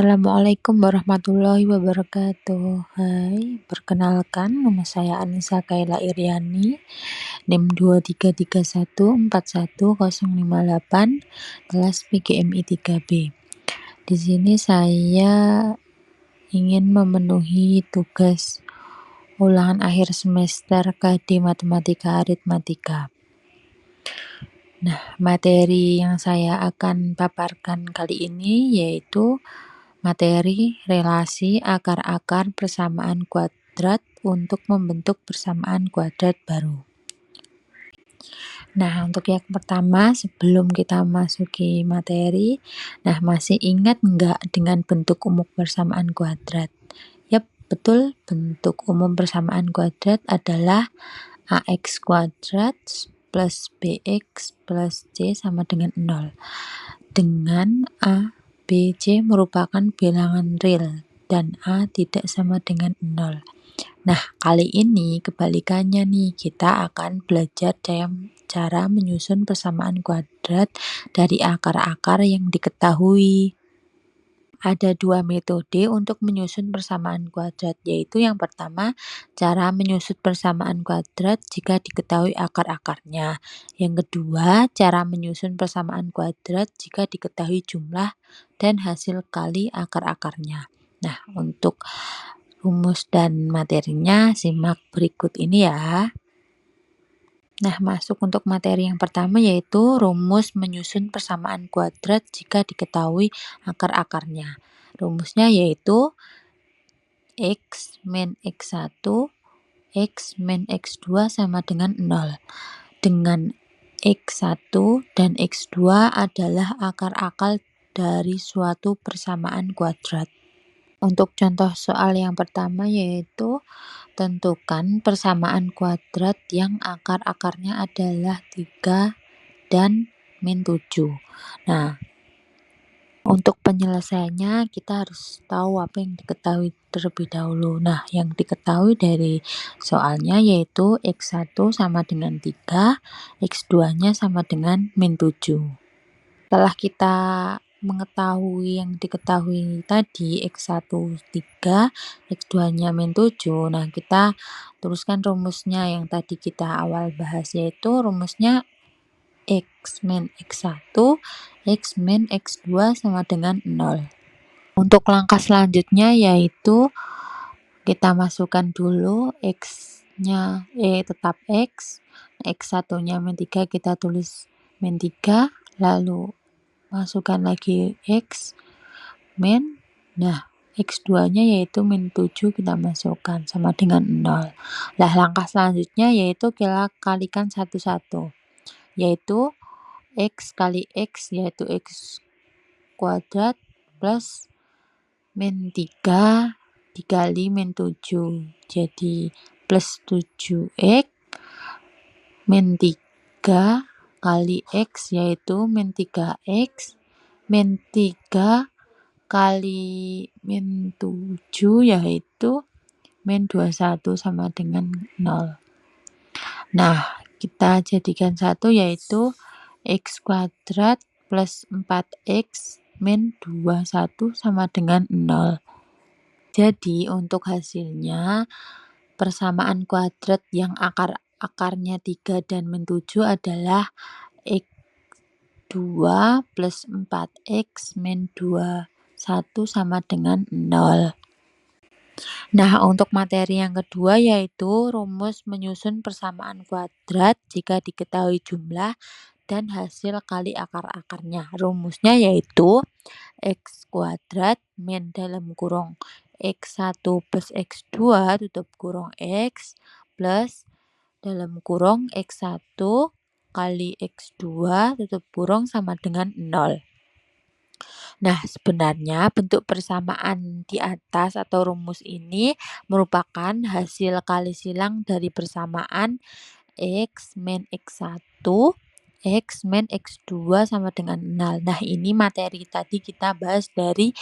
Assalamualaikum warahmatullahi wabarakatuh. Hai, perkenalkan nama saya Anissa Kaila Iriani, NIM 2331410058, kelas PGMI 3B. Di sini saya ingin memenuhi tugas ulangan akhir semester KD Matematika Aritmatika. Nah, materi yang saya akan paparkan kali ini yaitu materi relasi akar-akar persamaan kuadrat untuk membentuk persamaan kuadrat baru. Nah, untuk yang pertama, sebelum kita masuki materi, masih ingat nggak dengan bentuk umum persamaan kuadrat? Yap, betul, bentuk umum persamaan kuadrat adalah AX kuadrat plus BX plus C sama dengan 0. Dengan A, B, C merupakan bilangan real dan A tidak sama dengan 0. Nah, kali ini kebalikannya nih, kita akan belajar cara menyusun persamaan kuadrat dari akar-akar yang diketahui. Ada dua metode untuk menyusun persamaan kuadrat, yaitu yang pertama, cara menyusun persamaan kuadrat jika diketahui akar-akarnya. Yang kedua, cara menyusun persamaan kuadrat jika diketahui jumlah dan hasil kali akar-akarnya. Nah, untuk rumus dan materinya simak berikut ini ya. Nah, masuk untuk materi yang pertama yaitu rumus menyusun persamaan kuadrat jika diketahui akar-akarnya. Rumusnya yaitu X min X1, X min X2 sama dengan 0. Dengan X1 dan X2 adalah akar-akar dari suatu persamaan kuadrat. Untuk contoh soal yang pertama yaitu tentukan persamaan kuadrat yang akar-akarnya adalah 3 dan min 7. Nah, untuk penyelesaiannya kita harus tahu apa yang diketahui terlebih dahulu. Nah, yang diketahui dari soalnya yaitu X1 sama dengan 3, X2-nya sama dengan min 7. Setelah kita mengetahui yang diketahui tadi, X1 3, X2-nya min 7. Nah, kita tuliskan rumusnya yang tadi kita awal bahas, yaitu rumusnya X min X1, X min X2 sama dengan 0. Untuk langkah selanjutnya yaitu kita masukkan dulu X-nya tetap X, X1-nya min 3 kita tulis min 3, lalu masukkan lagi X min, X2-nya yaitu min 7 kita masukkan sama dengan 0. Nah, langkah selanjutnya yaitu kita kalikan satu-satu, yaitu X kali X yaitu X kuadrat plus min 3 dikali min 7, jadi plus 7X min 3 kali X yaitu min 3X min 3 kali min 7 yaitu min 21 sama dengan 0. Nah, kita jadikan satu yaitu X kuadrat plus 4X min 21 sama dengan 0. Jadi untuk hasilnya persamaan kuadrat yang akarnya 3 dan min 7 adalah X2 plus 4X min 21 sama dengan 0. Nah, untuk materi yang kedua yaitu rumus menyusun persamaan kuadrat jika diketahui jumlah dan hasil kali akar-akarnya. Rumusnya yaitu X kuadrat min dalam kurung X1 plus X2 tutup kurung X plus dalam kurung X1 kali X2 tutup kurung sama dengan 0. Nah, sebenarnya bentuk persamaan di atas atau rumus ini merupakan hasil kali silang dari persamaan X min X1, X min X2 sama dengan 0. Nah, ini materi tadi kita bahas dari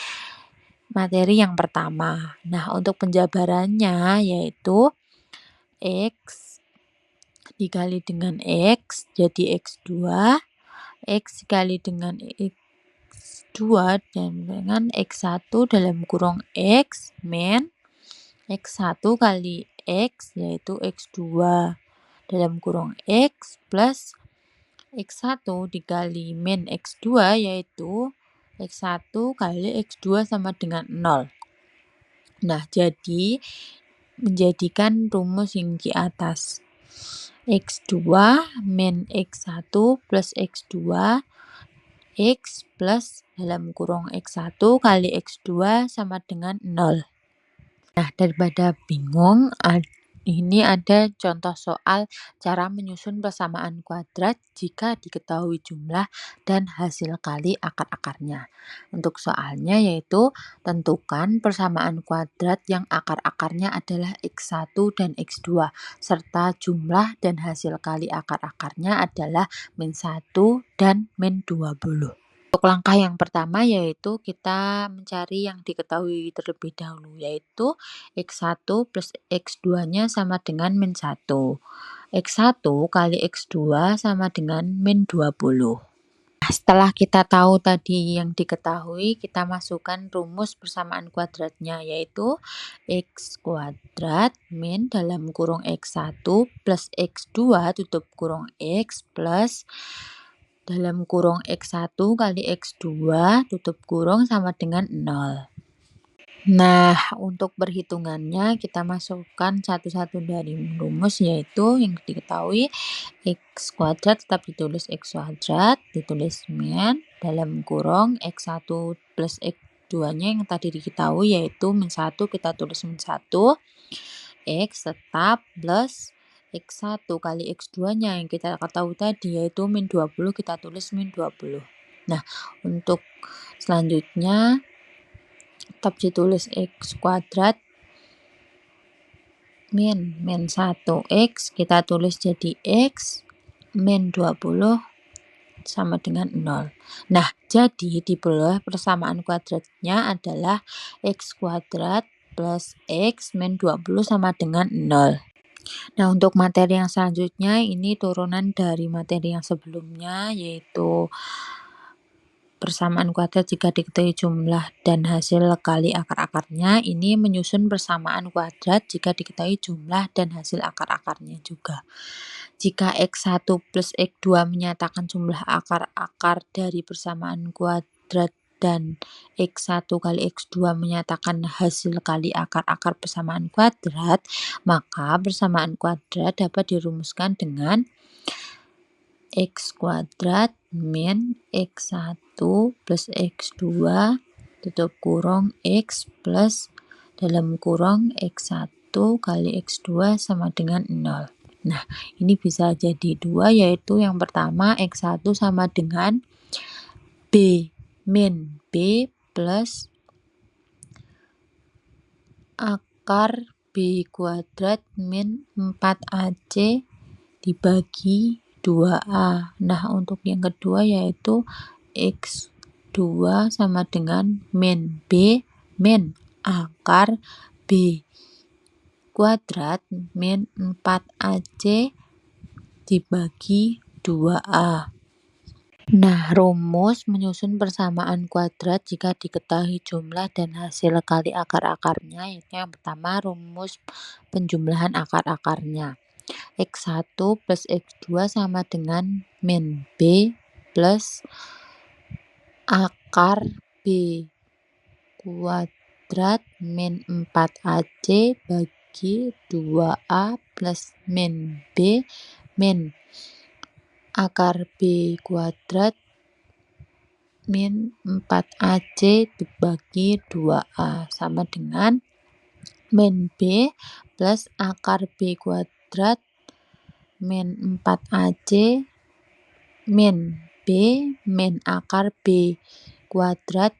materi yang pertama. Nah, untuk penjabarannya yaitu X dikali dengan X jadi X2, X dikali dengan X X2 dengan X1 dalam kurung X min X1 kali X yaitu X2 dalam kurung X plus X1 dikali min X2 yaitu X1 kali X2 sama dengan 0. Nah, jadi menjadikan rumus yang di atas. X2 min X1 plus X2 X plus dalam kurung X1 kali X2 sama dengan 0. Nah, daripada bingung, ini ada contoh soal cara menyusun persamaan kuadrat jika diketahui jumlah dan hasil kali akar-akarnya. Untuk soalnya yaitu tentukan persamaan kuadrat yang akar-akarnya adalah X1 dan X2 serta jumlah dan hasil kali akar-akarnya adalah min 1 dan min 20. Untuk langkah yang pertama yaitu kita mencari yang diketahui terlebih dahulu yaitu X1 plus X2-nya sama dengan min 1. X1 kali X2 sama dengan min 20. Nah, setelah kita tahu tadi yang diketahui, kita masukkan rumus persamaan kuadratnya yaitu X kuadrat min dalam kurung X1 plus X2 tutup kurung X plus dalam kurung X1 kali X2 tutup kurung sama dengan 0. Nah, untuk perhitungannya kita masukkan satu-satu dari rumus yaitu yang diketahui X kuadrat tetap ditulis X kuadrat, ditulis min dalam kurung X1 plus X2-nya yang tadi diketahui yaitu min 1 kita tulis min 1, X tetap plus X1 kali X2-nya yang kita ketahui tadi yaitu min 20 kita tulis min 20. Nah, untuk selanjutnya tetap ditulis X kuadrat min 1X kita tulis jadi X min 20 sama dengan 0. Nah, jadi di bawah persamaan kuadratnya adalah X kuadrat plus X min 20 sama dengan 0. Nah, untuk materi yang selanjutnya ini turunan dari materi yang sebelumnya yaitu persamaan kuadrat jika diketahui jumlah dan hasil kali akar-akarnya. Ini menyusun persamaan kuadrat jika diketahui jumlah dan hasil akar-akarnya juga. Jika X1 plus X2 menyatakan jumlah akar-akar dari persamaan kuadrat dan X1 kali X2 menyatakan hasil kali akar-akar persamaan kuadrat, maka persamaan kuadrat dapat dirumuskan dengan X kuadrat min X1 plus X2 tutup kurung X plus dalam kurung X1 kali X2 sama dengan 0. Nah, ini bisa jadi 2 yaitu yang pertama X1 sama dengan B min B plus akar B kuadrat min 4AC dibagi 2A. Nah, untuk yang kedua yaitu X2 sama dengan min B min akar B kuadrat min 4AC dibagi 2A. Nah, rumus menyusun persamaan kuadrat jika diketahui jumlah dan hasil kali akar-akarnya yaitu yang pertama rumus penjumlahan akar-akarnya. X1 plus X2 sama dengan min B plus akar B kuadrat min 4AC bagi 2A plus min B min akar B kuadrat min 4AC dibagi 2A sama dengan min B plus akar B kuadrat min 4AC min B min akar B kuadrat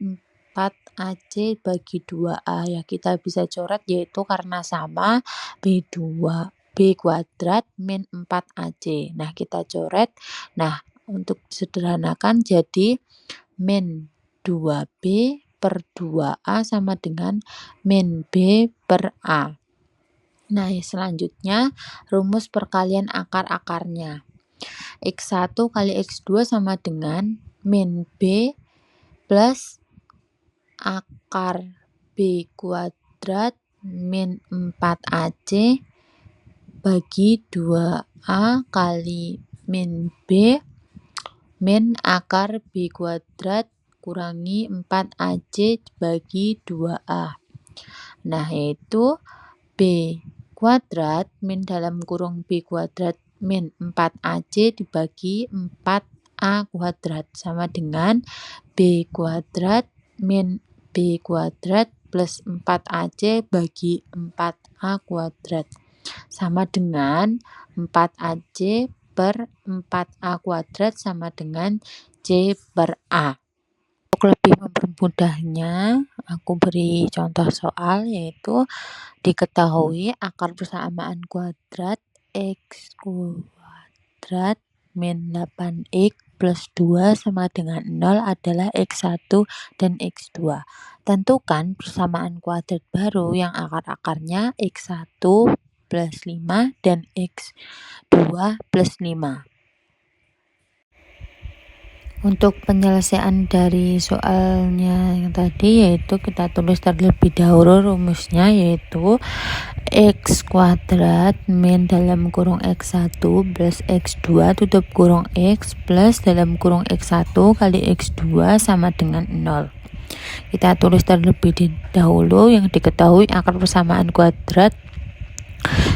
4AC bagi 2A. Ya, kita bisa coret yaitu karena sama B2 B kuadrat min 4AC. Nah, kita coret. Nah, untuk disederhanakan jadi min 2B per 2A sama dengan min B per A. Nah, selanjutnya rumus perkalian akar-akarnya. X1 kali X2 sama dengan min B plus akar B kuadrat min 4AC bagi 2A kali min B min akar B kuadrat kurangi 4AC bagi 2A. Nah, yaitu B kuadrat min dalam kurung B kuadrat min 4AC dibagi 4A kuadrat sama dengan B kuadrat min B kuadrat plus 4AC bagi 4A kuadrat sama dengan 4AC per 4A kuadrat sama dengan C per A. Untuk lebih mempermudahnya, aku beri contoh soal yaitu diketahui akar persamaan kuadrat X kuadrat min 8X plus 2 sama dengan 0 adalah X1 dan X2. Tentukan persamaan kuadrat baru yang akar-akarnya X1 plus 5 dan X2 plus 5. Untuk penyelesaian dari soalnya yang tadi yaitu kita tulis terlebih dahulu rumusnya yaitu X kuadrat min dalam kurung X1 plus X2 tutup kurung X plus dalam kurung X1 kali X2 sama dengan 0. Kita tulis terlebih dahulu yang diketahui akar persamaan kuadrat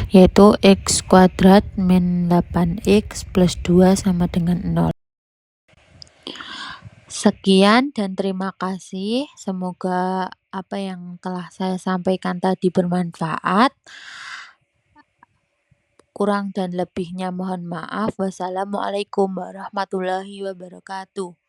yaitu X kuadrat min 8X plus 2 sama dengan 0. Sekian dan terima kasih. Semoga apa yang telah saya sampaikan tadi bermanfaat. Kurang dan lebihnya mohon maaf. Wassalamualaikum warahmatullahi wabarakatuh.